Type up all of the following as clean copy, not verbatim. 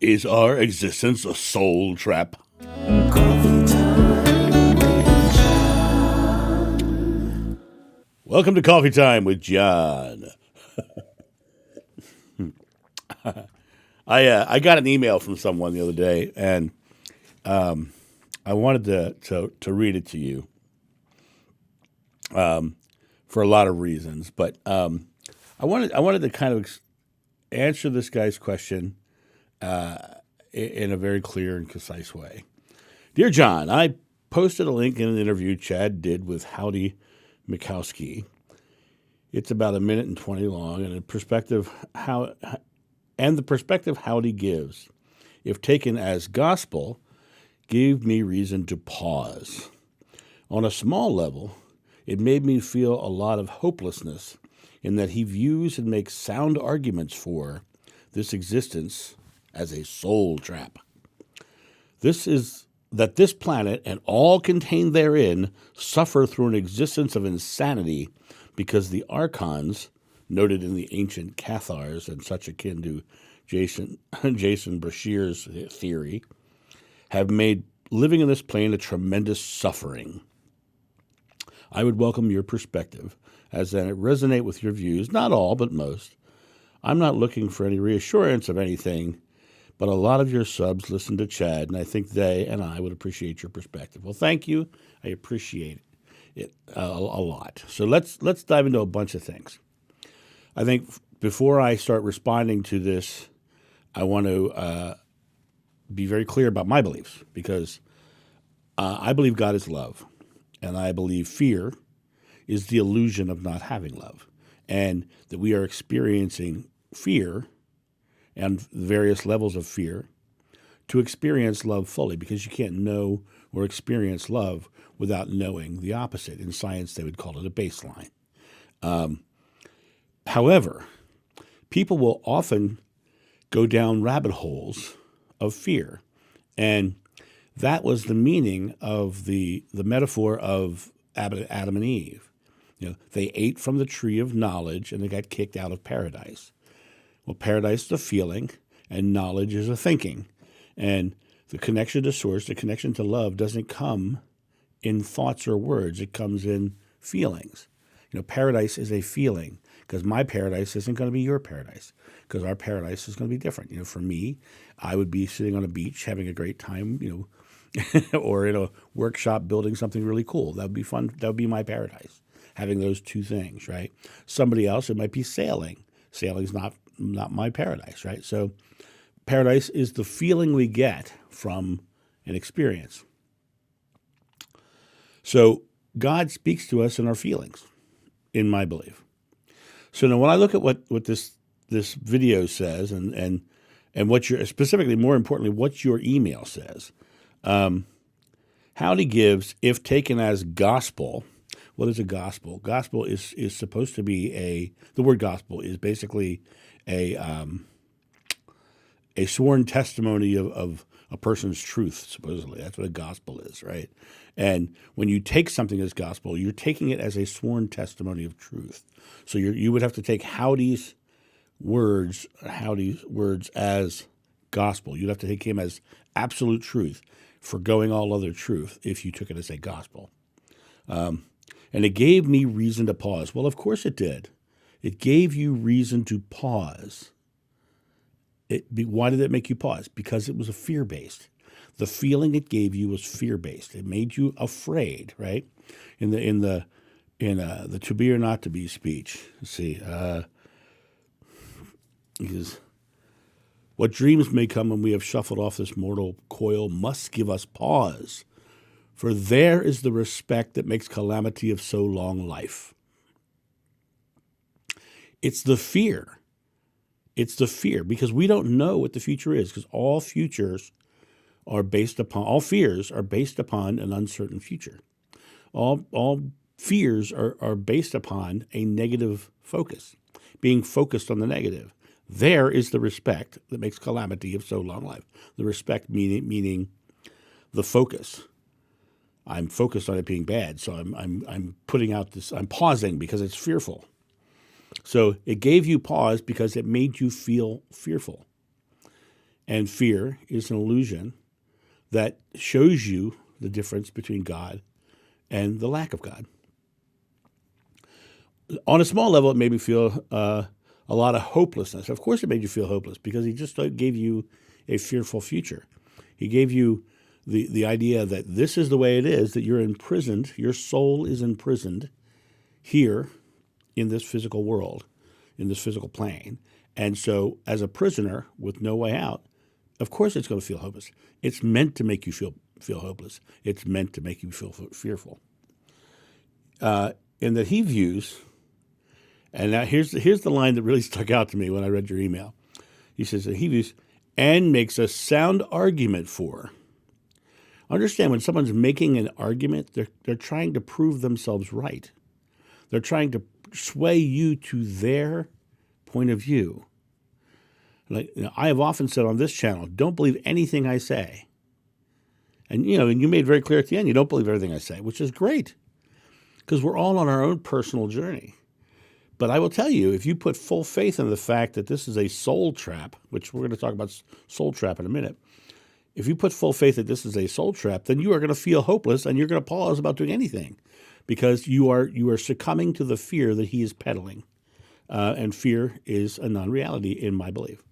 Is our existence a soul trap? Coffee time with John. Welcome to Coffee Time with John. I got an email from someone the other day, and I wanted to read it to you for a lot of reasons. But I wanted to kind of answer this guy's question in a very clear and concise way. Dear John, I posted a link in an interview Chad did with Howdy Mikowski. It's about 1:20 long, and the perspective Howdy gives, if taken as gospel, gave me reason to pause. On a small level, it made me feel a lot of hopelessness in that he views and makes sound arguments for this existence as a soul trap. This planet and all contained therein suffer through an existence of insanity because the archons, noted in the ancient Cathars and such akin to Jason Brashear's theory, have made living in this plane a tremendous suffering. I would welcome your perspective, as then it resonate with your views, not all, but most. I'm not looking for any reassurance of anything, but a lot of your subs listen to Chad, and I think they and I would appreciate your perspective. Well, thank you. I appreciate it a lot. So let's dive into a bunch of things. I think before I start responding to this, I want to be very clear about my beliefs, because I believe God is love, and I believe fear is the illusion of not having love, and that we are experiencing fear and various levels of fear to experience love fully, because you can't know or experience love without knowing the opposite. In science, they would call it a baseline. However, people will often go down rabbit holes of fear, and that was the meaning of the metaphor of Adam and Eve. They ate from the tree of knowledge and they got kicked out of paradise. Well, paradise is a feeling, and knowledge is a thinking. And the connection to source, the connection to love, doesn't come in thoughts or words. It comes in feelings. Paradise is a feeling, because my paradise isn't going to be your paradise, because our paradise is going to be different. For me, I would be sitting on a beach having a great time, or in a workshop building something really cool. That would be fun. That would be my paradise, having those two things, right? Somebody else, it might be sailing. Sailing's not my paradise, right? So paradise is the feeling we get from an experience. So God speaks to us in our feelings, in my belief. So now when I look at what this video says and what your, specifically, more importantly, what your email says, Howdy gives, if taken as gospel. What is a gospel? Gospel is supposed to be the word gospel is basically a sworn testimony of a person's truth, supposedly. That's what a gospel is, right? And when you take something as gospel, you're taking it as a sworn testimony of truth. So you would have to take Howdy's words as gospel. You'd have to take him as absolute truth, forgoing all other truth, if you took it as a gospel. And it gave me reason to pause. Well, of course it did. It gave you reason to pause. Why did it make you pause? Because it was fear-based. The feeling it gave you was fear-based. It made you afraid, right? In the to be or not to be speech. Let's see. Because what dreams may come when we have shuffled off this mortal coil must give us pause. For there is the respect that makes calamity of so long life. It's the fear. It's the fear, because we don't know what the future is, because all fears are based upon an uncertain future. All fears are based upon a negative focus, being focused on the negative. There is the respect that makes calamity of so long life. The respect meaning the focus. I'm focused on it being bad, so I'm putting out this. I'm pausing because it's fearful. So it gave you pause because it made you feel fearful. And fear is an illusion that shows you the difference between God and the lack of God. On a small level, it made me feel a lot of hopelessness. Of course it made you feel hopeless because he just gave you a fearful future. He gave you the idea that this is the way it is, that you're imprisoned, your soul is imprisoned here in this physical world, in this physical plane. And so as a prisoner with no way out, of course it's going to feel hopeless. It's meant to make you feel hopeless. It's meant to make you feel fearful. And that he views, and now here's the line that really stuck out to me when I read your email. He says that he views and makes a sound argument for. Understand, when someone's making an argument, they're trying to prove themselves right. They're trying to sway you to their point of view. Like, I have often said on this channel, don't believe anything I say. And you made very clear at the end, you don't believe everything I say, which is great, because we're all on our own personal journey. But I will tell you, if you put full faith in the fact that this is a soul trap, which we're going to talk about soul trap in a minute, if you put full faith that this is a soul trap, then you are going to feel hopeless and you're going to pause about doing anything, because you are succumbing to the fear that he is peddling. And fear is a non-reality in my belief.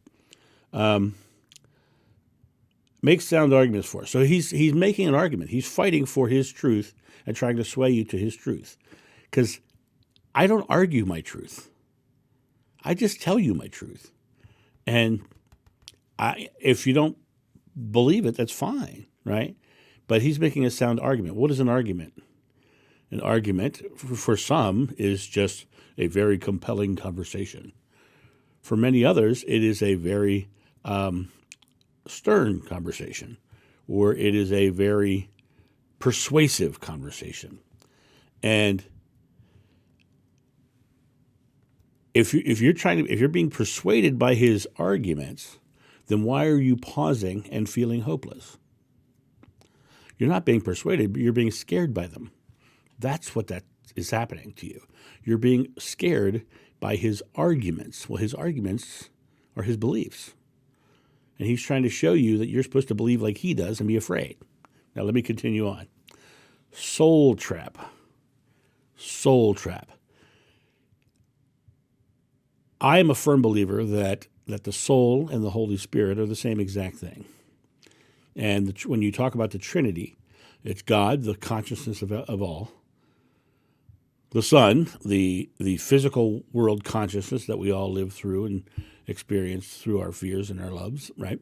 Makes sound arguments for. So he's making an argument. He's fighting for his truth and trying to sway you to his truth. Because I don't argue my truth. I just tell you my truth. And if you don't believe it, that's fine, right? But he's making a sound argument. What is an argument? An argument, for some, is just a very compelling conversation. For many others, it is a very stern conversation, or it is a very persuasive conversation. And if you're being persuaded by his arguments, then why are you pausing and feeling hopeless? You're not being persuaded, but you're being scared by them. That's what that is happening to you. You're being scared by his arguments. Well, his arguments are his beliefs. And he's trying to show you that you're supposed to believe like he does and be afraid. Now, let me continue on. Soul trap. Soul trap. I am a firm believer that the soul and the Holy Spirit are the same exact thing. And when you talk about the Trinity, it's God, the consciousness of all, the Son, the physical world consciousness that we all live through and experience through our fears and our loves, right?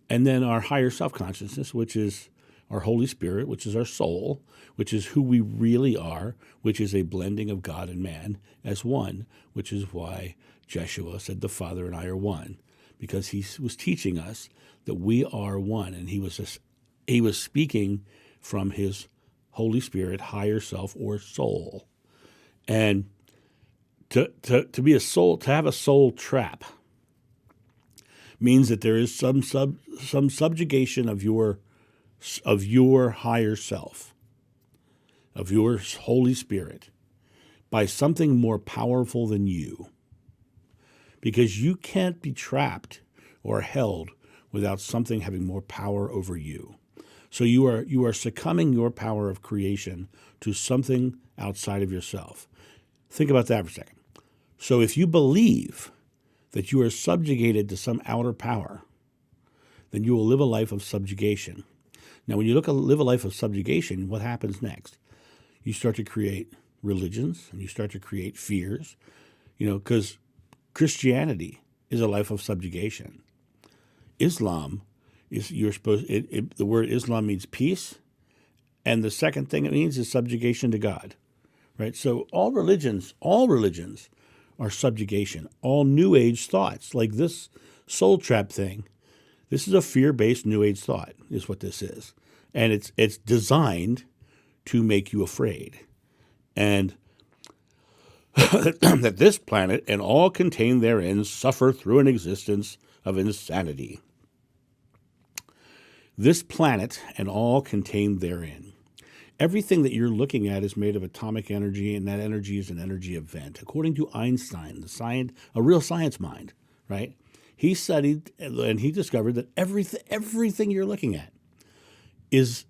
And then our higher self-consciousness, which is our Holy Spirit, which is our soul, which is who we really are, which is a blending of God and man as one, which is why Jeshua said the Father and I are one, because he was teaching us that we are one, and he was speaking from his Holy Spirit, higher self or soul. And to be a soul, to have a soul trap means that there is some subjugation of your higher self, of your Holy Spirit, by something more powerful than you. Because you can't be trapped or held without something having more power over you. So you are succumbing your power of creation to something outside of yourself. Think about that for a second. So if you believe that you are subjugated to some outer power, then you will live a life of subjugation. Now, when you live a life of subjugation, what happens next? You start to create religions and you start to create fears, because Christianity is a life of subjugation. Islam is the word Islam means peace, and the second thing it means is subjugation to God, right? So all religions are subjugation. All New Age thoughts, like this soul trap thing, this is a fear-based New Age thought, is what this is, and it's designed to make you afraid, and that this planet and all contained therein suffer through an existence of insanity. This planet and all contained therein. Everything that you're looking at is made of atomic energy, and that energy is an energy event. According to Einstein, a real science mind, right? He studied and he discovered that everything you're looking at is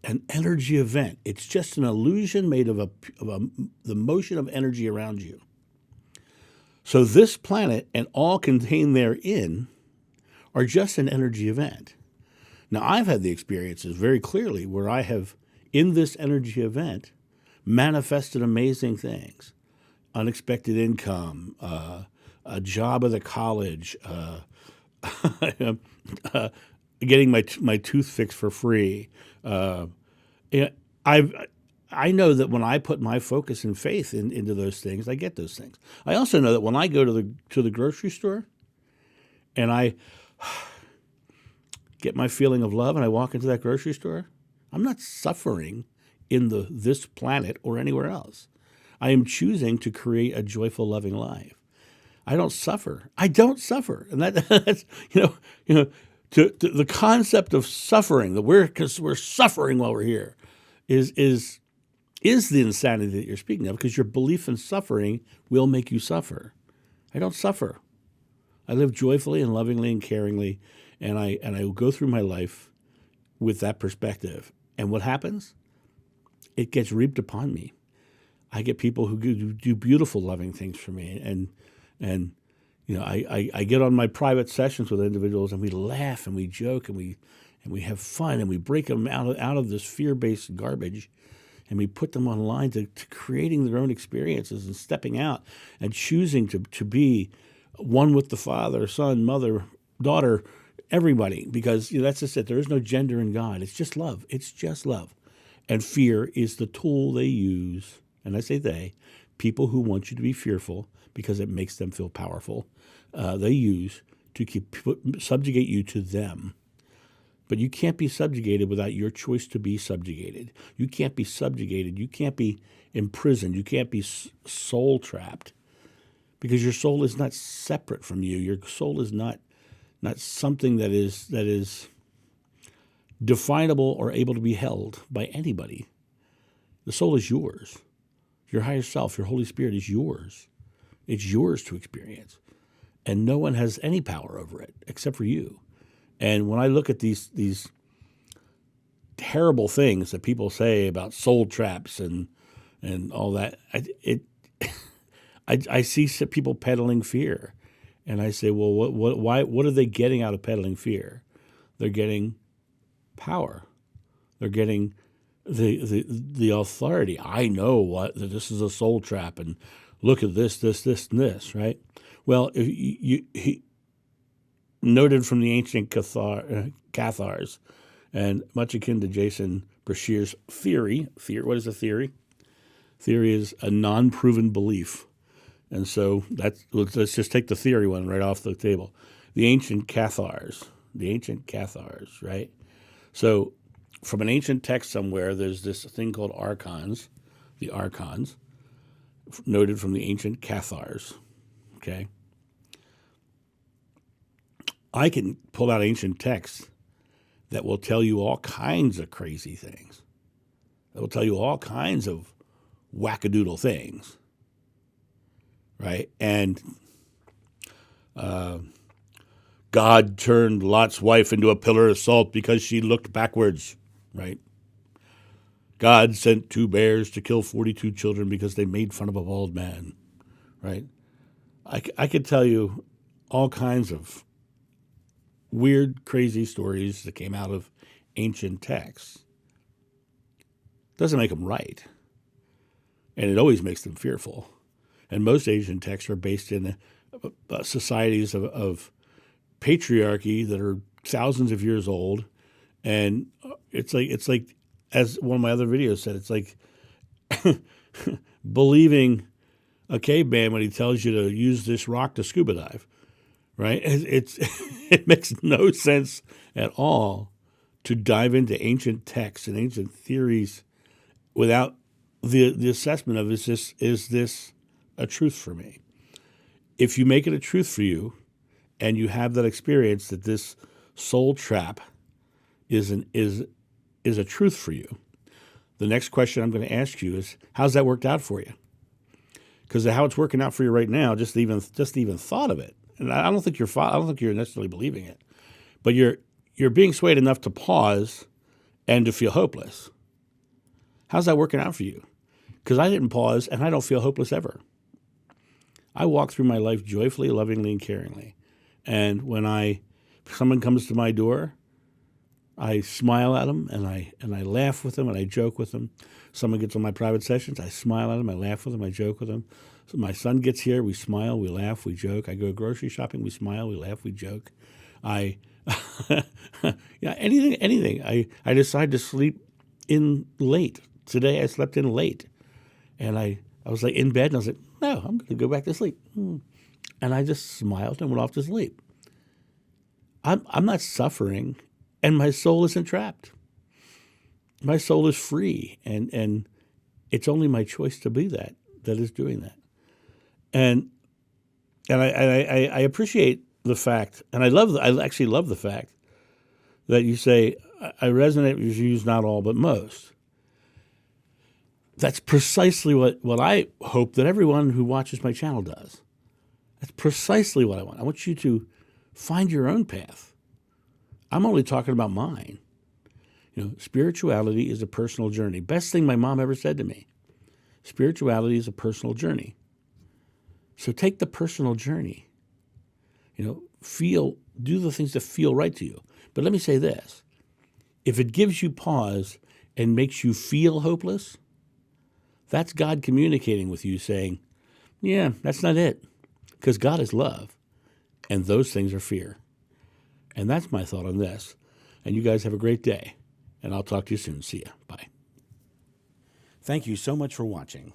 an energy event. It's just an illusion made of the motion of energy around you. So this planet and all contained therein are just an energy event. Now, I've had the experiences very clearly where I have, in this energy event, manifested amazing things. Unexpected income, a job at a college, getting my tooth fixed for free. I know that when I put my focus and faith into those things, I get those things. I also know that when I go to the grocery store and I get my feeling of love and I walk into that grocery store, I'm not suffering in this planet or anywhere else. I am choosing to create a joyful, loving life. I don't suffer. I don't suffer, and that's to the concept of suffering, that we're suffering while we're here, is the insanity that you're speaking of, because your belief in suffering will make you suffer. I don't suffer. I live joyfully and lovingly and caringly, and I go through my life with that perspective. And what happens? It gets reaped upon me. I get people who do beautiful, loving things for me, and I get on my private sessions with individuals, and we laugh and we joke and we have fun, and we break them out of this fear-based garbage, and we put them online to creating their own experiences and stepping out and choosing to be one with the Father, Son, Mother, Daughter, everybody, because that's just it. There is no gender in God. It's just love. It's just love. And fear is the tool they use, and I say they, people who want you to be fearful because it makes them feel powerful, they use to subjugate you to them. But you can't be subjugated without your choice to be subjugated. You can't be subjugated. You can't be imprisoned. You can't be soul trapped, because your soul is not separate from you. Your soul is not something that is definable or able to be held by anybody. The soul is yours. Your higher self, your Holy Spirit is yours. It's yours to experience. And no one has any power over it except for you. And when I look at these terrible things that people say about soul traps and all that, I see people peddling fear. And I say, well, what are they getting out of peddling fear? They're getting power. They're getting the authority. I know that this is a soul trap, and look at this, and this, right? Well, he noted from the ancient Cathars, and much akin to Jason Breshears' theory. What is a theory? Theory is a non-proven belief. And so let's just take the theory one right off the table. The ancient Cathars, right? So from an ancient text somewhere, there's this thing called archons, the archons, noted from the ancient Cathars, okay? I can pull out ancient texts that will tell you all kinds of crazy things. That will tell you all kinds of wackadoodle things, right? And God turned Lot's wife into a pillar of salt because she looked backwards, right? God sent 2 bears to kill 42 children because they made fun of a bald man, right? I could tell you all kinds of weird, crazy stories that came out of ancient texts. Doesn't make them right. And it always makes them fearful. And most ancient texts are based in societies of patriarchy that are thousands of years old. And it's like, as one of my other videos said, it's like believing a caveman when he tells you to use this rock to scuba dive, right? It makes no sense at all to dive into ancient texts and ancient theories without the assessment of, is this a truth for me? If you make it a truth for you, and you have that experience that this soul trap is a truth for you, the next question I'm going to ask you is, how's that worked out for you? Because how it's working out for you right now, just even thought of it, and I don't think I don't think you're necessarily believing it, but you're being swayed enough to pause and to feel hopeless. How's that working out for you? Because I didn't pause, and I don't feel hopeless ever. I walk through my life joyfully, lovingly, and caringly. And when someone comes to my door, I smile at them, and I laugh with them, and I joke with them. Someone gets on my private sessions, I smile at them, I laugh with them, I joke with them. So my son gets here, we smile, we laugh, we joke. I go grocery shopping, we smile, we laugh, we joke. Anything. I decide to sleep in late. Today I slept in late, and I was like in bed, and I was like, no, I'm going to go back to sleep. And I just smiled and went off to sleep. I'm not suffering, and my soul isn't trapped. My soul is free, and it's only my choice to be that is doing that. And I appreciate the fact, and I actually love the fact that you say, I resonate with views, not all, but most. That's precisely what I hope that everyone who watches my channel does. That's precisely what I want. I want you to find your own path. I'm only talking about mine. Spirituality is a personal journey. Best thing my mom ever said to me. Spirituality is a personal journey. So take the personal journey. Do the things that feel right to you. But let me say this. If it gives you pause and makes you feel hopeless, that's God communicating with you saying, yeah, that's not it. Because God is love, and those things are fear. And that's my thought on this. And you guys have a great day, and I'll talk to you soon. See ya. Bye. Thank you so much for watching.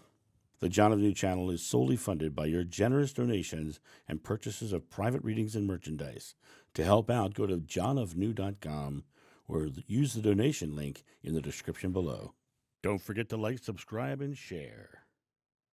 The John of New channel is solely funded by your generous donations and purchases of private readings and merchandise. To help out, go to johnofnew.com or use the donation link in the description below. Don't forget to like, subscribe, and share.